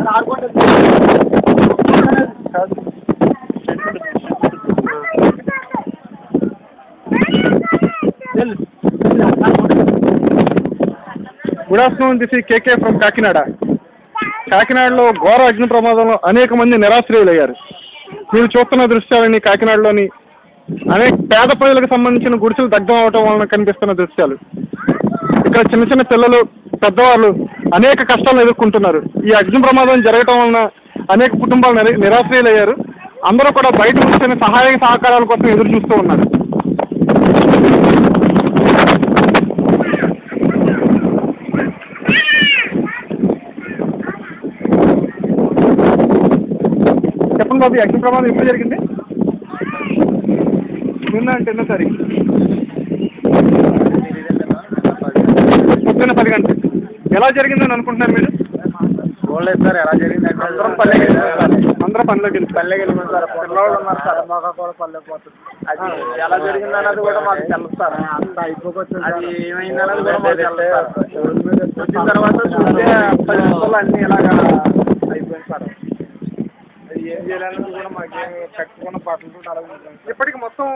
Good afternoon, this is KK from Kakinada. కాకినాడలో ఘోర అగ్ని ప్రమాదంలో అనేక మంది నిరాశ్రయులయ్యారు. మీరు చూస్తున్న దృశ్యాలని కాకినాడలోని అనేక పేద ప్రజలకు సంబంధించిన గుడిసెలు దగ్ధం అవటం వలన కనిపిస్తున్న దృశ్యాలు. ఇక్కడ చిన్న చిన్న పిల్లలు, పెద్దవాళ్ళు అనేక కష్టాలను ఎదుర్కొంటున్నారు. ఈ అగ్ని ప్రమాదం జరగటం వలన అనేక కుటుంబాలు నిరాశ్రయులయ్యారు. అందరూ కూడా బయట కూర్చొని సహాయ సహకారాల కోసం ఎదురు చూస్తూ ఉన్నారు. చెప్పండి బాబు, అగ్ని ప్రమాదం ఎప్పుడు జరిగింది? నిన్న అంటే ఎన్నో తారీఖు? పొద్దున్న 10 గంటలు. ఎలా జరిగిందని అనుకుంటున్నారు మీరు? చూడలేదు సార్, ఎలా జరిగిందంటే అందరూ పనిలోకి వెళ్ళి సార్, పిల్లవాళ్ళు ఉన్నారు సార్, మాకు కూడా పల్లెకి పోతుంది. అది ఎలా జరిగిందన్నది కూడా మాకు తెలుసు సార్. అంత అయిపోవచ్చు, అది ఏమైందన్నది కూడా మాకు తెలుసు సార్. వచ్చిన తర్వాత చూస్తే 10 నిమిషాలు అన్నీ ఇలాగా అయిపోయింది సార్. అది ఏం చేయాలన్నది కూడా మాకేం కట్టుకున్న బట్టలు అలా ఉంటుంది. ఇప్పటికి మొత్తం